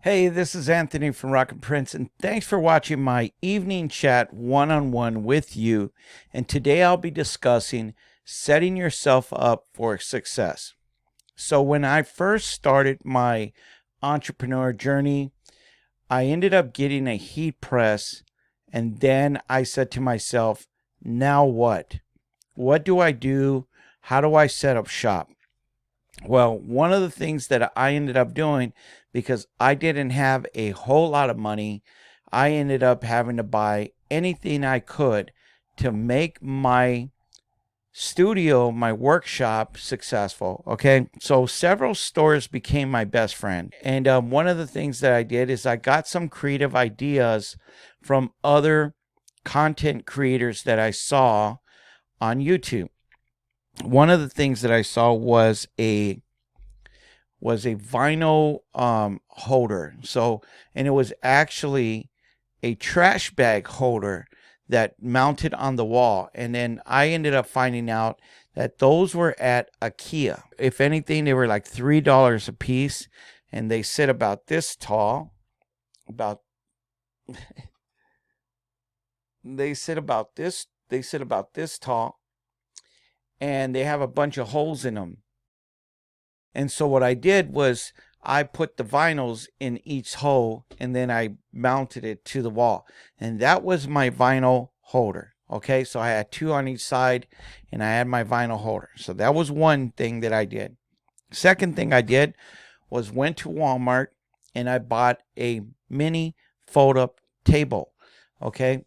Hey, this is Anthony from Rock and Prince, and thanks for watching my evening chat one-on-one with you. And today I'll be discussing setting yourself up for success. So when I first started my entrepreneur journey, I ended up getting a heat press, and then I said to myself, now what? What do I do? How do I set up shop? Well, one of the things that I ended up doing, because I didn't have a whole lot of money, I ended up having to buy anything I could to make my studio, my workshop successful. Okay. So several stores became my best friend. And one of the things that I did is I got some creative ideas from other content creators that I saw on YouTube. One of the things that I saw was a vinyl holder. So, and it was actually a trash bag holder that mounted on the wall. And then I ended up finding out that those were at IKEA. If anything, they were like $3 a piece, and they sit about this tall. About they sit about this tall, and they have a bunch of holes in them. And so what I did was I put the vinyls in each hole, and then I mounted it to the wall. And that was my vinyl holder. Okay, so I had two on each side, and I had my vinyl holder. So that was one thing that I did. Second thing I did was went to Walmart and I bought a mini fold up table. Okay,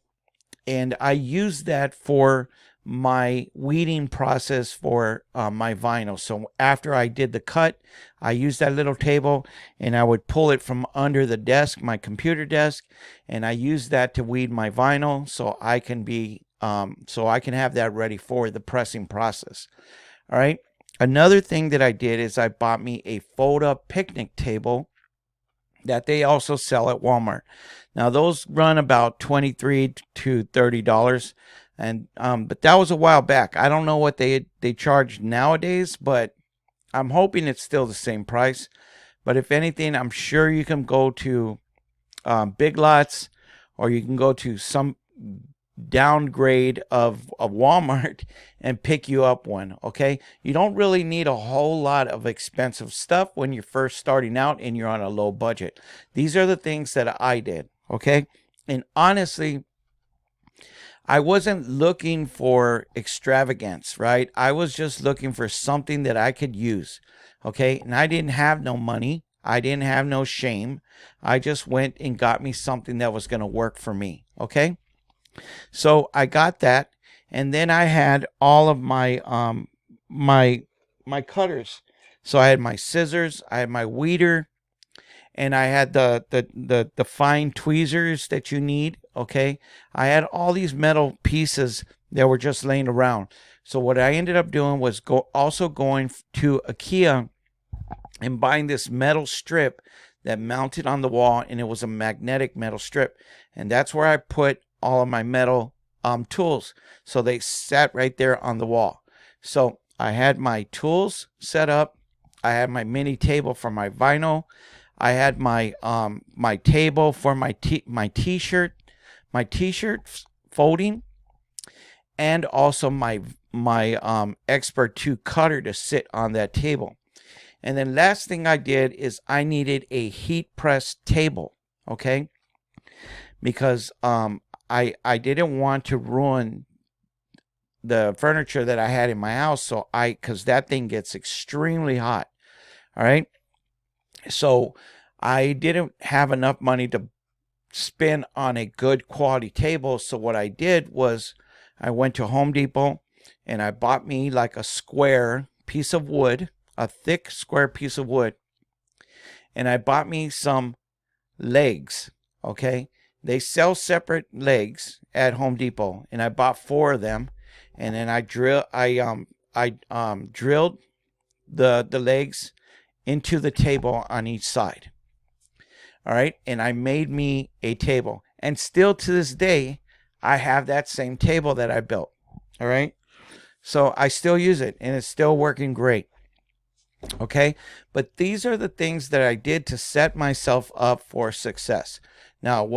and I used that for my weeding process for my vinyl. So after I did the cut, I used that little table and I would pull it from under the desk, my computer desk, and I used that to weed my vinyl so I can have that ready for the pressing process. All right. Another thing that I did is I bought me a fold up picnic table that they also sell at Walmart. Now those run about $23 to $30, and but that was a while back. I don't know what they charge nowadays, but I'm hoping it's still the same price. But if anything, I'm sure you can go to Big Lots, or you can go to some downgrade of Walmart and pick you up one. Okay, you don't really need a whole lot of expensive stuff when you're first starting out and you're on a low budget. These are the things that I did. Okay, and honestly, I wasn't looking for extravagance, right? I was just looking for something that I could use. Okay, and I didn't have no money, I didn't have no shame. I just went and got me something that was going to work for me. Okay, so I got that, and then I had all of my cutters. So I had my scissors, I had my weeder, and I had the fine tweezers that you need. Okay, I had all these metal pieces that were just laying around. So what I ended up doing was going to IKEA and buying this metal strip that mounted on the wall, and it was a magnetic metal strip, and that's where I put all of my metal tools. So they sat right there on the wall. So I had my tools set up. I had my mini table for my vinyl. I had my table for my t-shirt folding, and also my Expert 2 cutter to sit on that table. And then last thing I did is I needed a heat press table. Okay, because I didn't want to ruin the furniture that I had in my house, so because that thing gets extremely hot. All right, so I didn't have enough money to spend on a good quality table. So what I did was I went to Home Depot and I bought me like a square piece of wood, a thick square piece of wood, and I bought me some legs. Okay, they sell separate legs at Home Depot, and I bought four of them, and then I drilled the legs into the table on each side. All right, and I made me a table, and still to this day I have that same table that I built. All right, so I still use it, and it's still working great. Okay. But these are the things that I did to set myself up for success. Now, it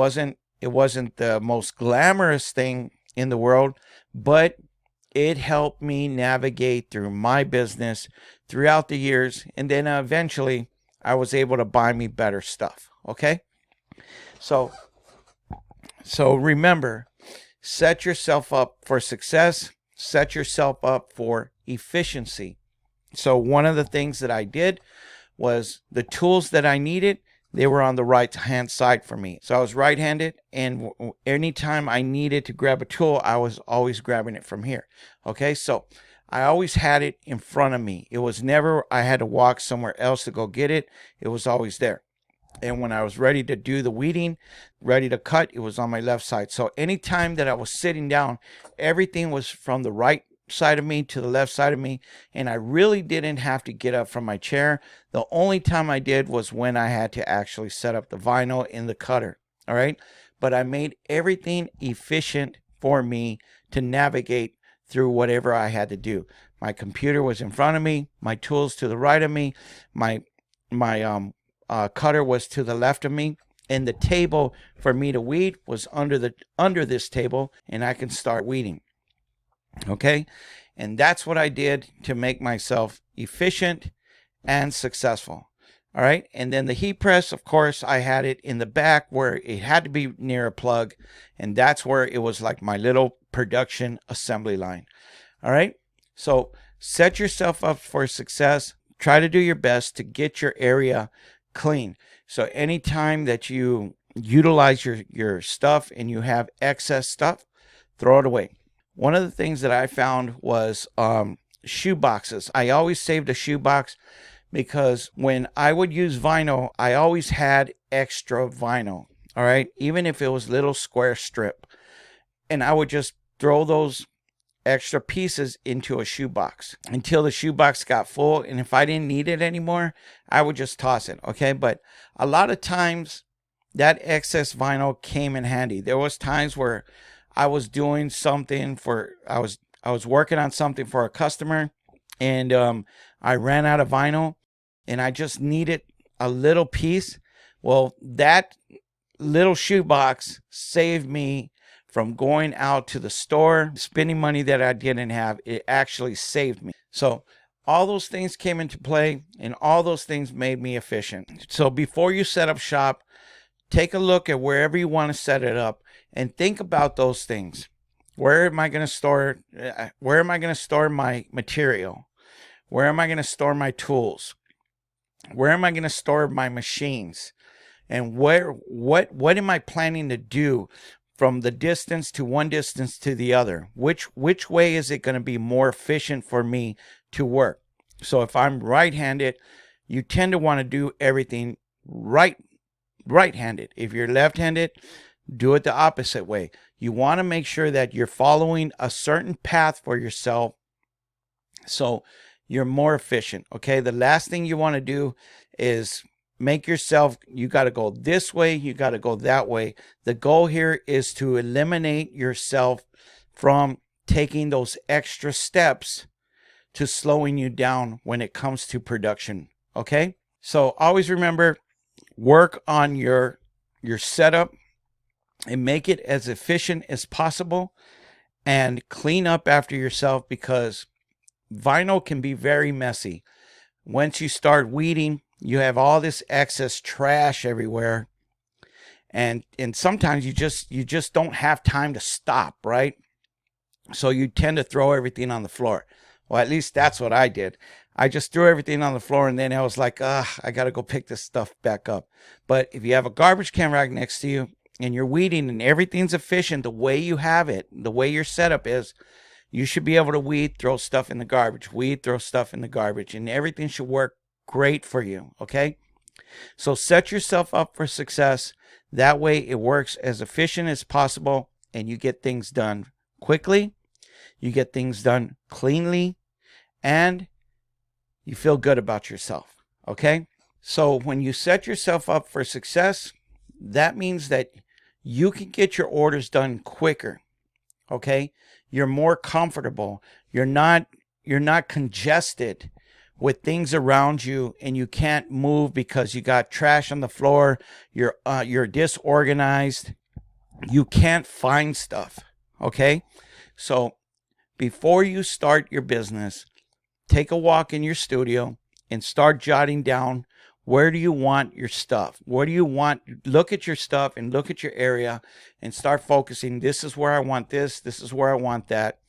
wasn't the most glamorous thing in the world, but it helped me navigate through my business throughout the years. And then eventually I was able to buy me better stuff. Okay. So, so remember, set yourself up for success, set yourself up for efficiency. So one of the things that I did was the tools that I needed, they were on the right hand side for me. So I was right handed, and anytime I needed to grab a tool, I was always grabbing it from here. Okay, so I always had it in front of me. It was never I had to walk somewhere else to go get it, it was always there. And when I was ready to do the weeding, ready to cut, it was on my left side. So anytime that I was sitting down, everything was from the right side of me to the left side of me, and I really didn't have to get up from my chair. The only time I did was when I had to actually set up the vinyl in the cutter. All right, but I made everything efficient for me to navigate through whatever I had to do. My computer was in front of me, my tools to the right of me, my cutter was to the left of me, and the table for me to weed was under this table, and I can start weeding. Okay, and that's what I did to make myself efficient and successful. All right, and then the heat press, of course, I had it in the back where it had to be near a plug, and that's where it was like my little production assembly line. All right, so set yourself up for success. Try to do your best to get your area clean. So anytime that you utilize your stuff and you have excess stuff, throw it away. One of the things that I found was shoe boxes. I always saved a shoe box because when I would use vinyl, I always had extra vinyl. All right, even if it was little square strip, and I would just throw those extra pieces into a shoebox until the shoebox got full. And if I didn't need it anymore, I would just toss it. Okay. But a lot of times that excess vinyl came in handy. There was times where I was doing something I was working on something for a customer, and I ran out of vinyl and I just needed a little piece. Well, that little shoebox saved me from going out to the store, spending money that I didn't have. It actually saved me. So all those things came into play, and all those things made me efficient. So before you set up shop, take a look at wherever you want to set it up and think about those things. Where am I going to store? Where am I going to store my material? Where am I going to store my tools? Where am I going to store my machines? And what am I planning to do from the distance to one distance to the other? Which way is it going to be more efficient for me to work? So if I'm right-handed, you tend to want to do everything right-handed. If you're left-handed, do it the opposite way. You want to make sure that you're following a certain path for yourself so you're more efficient. Okay, the last thing you want to do is make yourself, you got to go this way, you got to go that way. The goal here is to eliminate yourself from taking those extra steps to slowing you down when it comes to production. Okay, so always remember, work on your setup and make it as efficient as possible, and clean up after yourself, because vinyl can be very messy. Once you start weeding, you have all this excess trash everywhere, and sometimes you just don't have time to stop, right? So you tend to throw everything on the floor. Well, at least that's what I did. I just threw everything on the floor, and then I was like, I got to go pick this stuff back up. But if you have a garbage can right next to you and you're weeding and everything's efficient the way you have it, the way your setup is, you should be able to weed, throw stuff in the garbage, weed, throw stuff in the garbage, and everything should work great for you. Okay. So set yourself up for success. That way it works as efficient as possible, and you get things done quickly. You get things done cleanly, and you feel good about yourself. Okay. So when you set yourself up for success, that means that you can get your orders done quicker. Okay. You're more comfortable. You're not congested with things around you and you can't move because you got trash on the floor, you're disorganized, you can't find stuff. Okay? So before you start your business, take a walk in your studio and start jotting down, where do you want your stuff? Where do you want? Look at your stuff and look at your area and start focusing. This is where I want this. This is where I want that.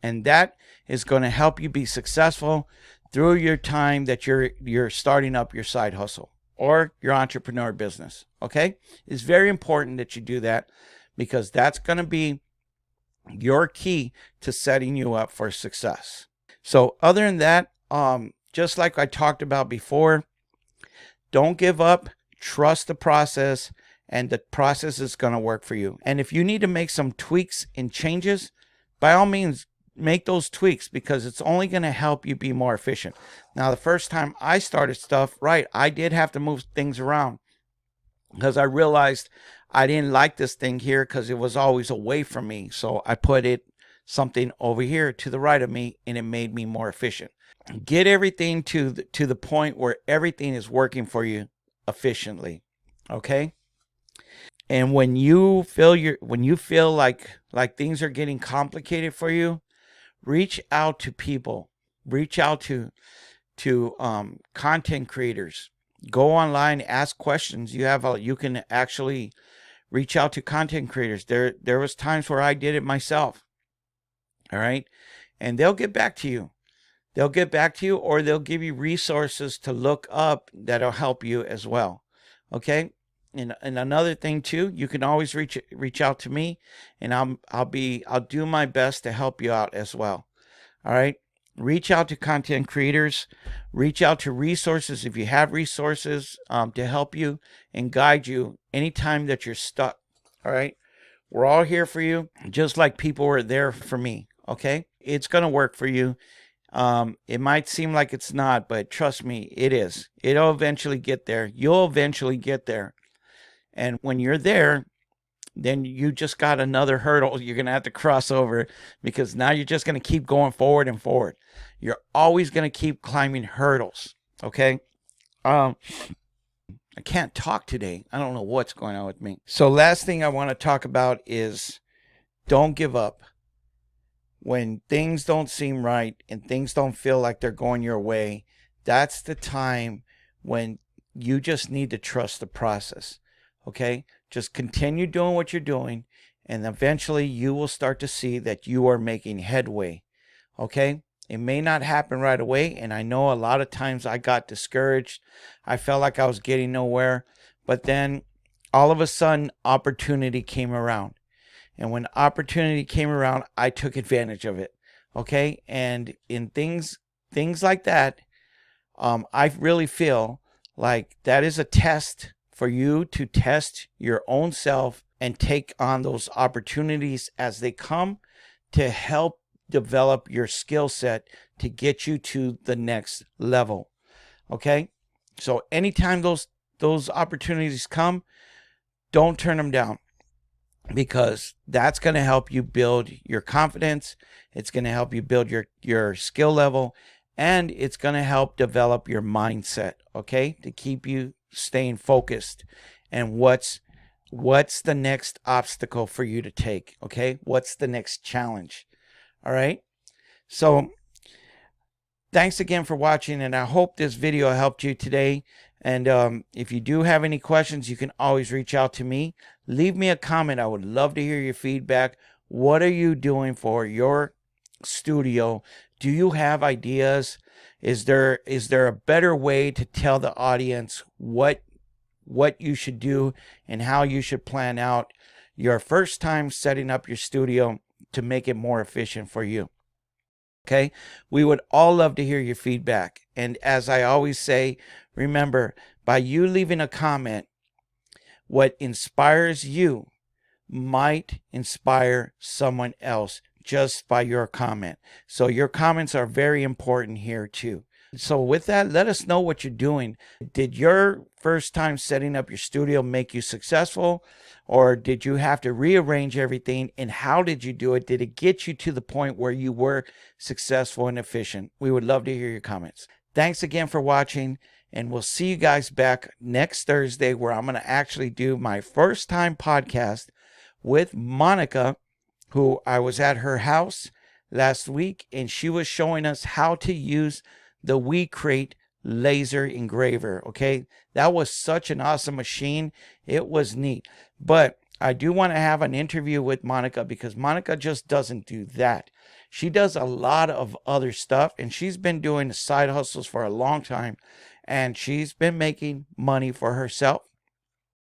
And that is going to help you be successful through your time that you're starting up your side hustle or your entrepreneur business. Okay? It's very important that you do that, because that's going to be your key to setting you up for success. So other than that, just like I talked about before, don't give up, trust the process, and the process is going to work for you. And if you need to make some tweaks and changes, by all means, make those tweaks, because it's only going to help you be more efficient. Now, the first time I started stuff, right, I did have to move things around because I realized I didn't like this thing here because it was always away from me. So I put it something over here to the right of me, and it made me more efficient. Get everything to the point where everything is working for you efficiently. Okay? And when you feel like things are getting complicated for you, reach out to people. Reach out to content creators. Go online, ask questions. You can actually reach out to content creators. There was times where I did it myself. All right? And they'll get back to you. They'll get back to you, or they'll give you resources to look up that'll help you as well. Okay? And another thing too, you can always reach out to me, and I'll do my best to help you out as well. All right? Reach out to content creators, reach out to resources if you have resources to help you and guide you anytime that you're stuck. All right? We're all here for you, just like people were there for me. Okay? It's going to work for you. It might seem like it's not, but trust me, it is. It'll eventually get there. You'll eventually get there. And when you're there, then you just got another hurdle you're going to have to cross over, because now you're just going to keep going forward and forward. You're always going to keep climbing hurdles. Okay? I can't talk today. I don't know what's going on with me. So last thing I want to talk about is don't give up. When things don't seem right and things don't feel like they're going your way, that's the time when you just need to trust the process. Okay? Just continue doing what you're doing, and eventually you will start to see that you are making headway. Okay? It may not happen right away, and I know a lot of times I got discouraged. I felt like I was getting nowhere, but then all of a sudden opportunity came around. And when opportunity came around, I took advantage of it. Okay? And in things like that, I really feel like that is a test for you to test your own self and take on those opportunities as they come to help develop your skill set to get you to the next level. Okay? So anytime those opportunities come, don't turn them down, because that's going to help you build your confidence. It's going to help you build your skill level, and it's going to help develop your mindset, okay, to keep you staying focused. And what's the next obstacle for you to take, okay? What's the next challenge? All right? So thanks again for watching, and I hope this video helped you today. And if you do have any questions, you can always reach out to me. Leave me a comment. I would love to hear your feedback. What are you doing for your studio? Do you have ideas? Is there a better way to tell the audience what you should do and how you should plan out your first time setting up your studio to make it more efficient for you? Okay? We would all love to hear your feedback. And as I always say, remember, by you leaving a comment, what inspires you might inspire someone else just by your comment. So your comments are very important here too. So with that, let us know what you're doing. Did your first time setting up your studio make you successful? Or did you have to rearrange everything? And how did you do it? Did it get you to the point where you were successful and efficient? We would love to hear your comments. Thanks again for watching, and we'll see you guys back next Thursday, where I'm going to actually do my first time podcast with Monica, who I was at her house last week, and she was showing us how to use the WeCrate laser engraver. Okay, that was such an awesome machine. It was neat. But I do want to have an interview with Monica, because Monica just doesn't do that. She does a lot of other stuff, and she's been doing side hustles for a long time, and she's been making money for herself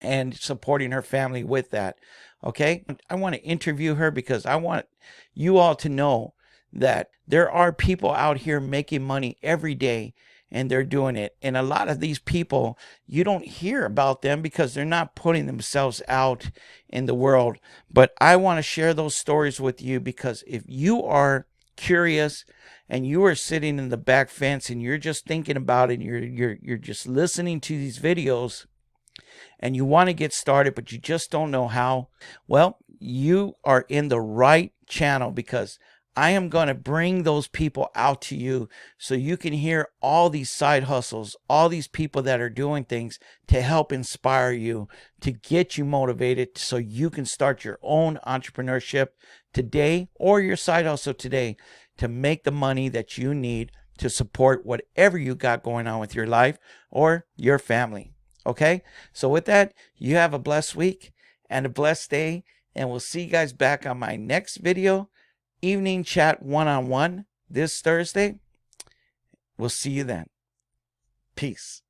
and supporting her family with that. Okay, I want to interview her because I want you all to know that there are people out here making money every day, and they're doing it. And a lot of these people, you don't hear about them because they're not putting themselves out in the world. But I want to share those stories with you, because if you are curious and you are sitting in the back fence and you're just thinking about it, you're just listening to these videos, and you want to get started, but you just don't know how, well, you are in the right channel, because I am going to bring those people out to you so you can hear all these side hustles, all these people that are doing things to help inspire you, to get you motivated so you can start your own entrepreneurship today, or your side hustle today, to make the money that you need to support whatever you got going on with your life or your family. Okay, so with that, you have a blessed week and a blessed day, and we'll see you guys back on my next video, evening chat one-on-one, this Thursday. We'll see you then. Peace.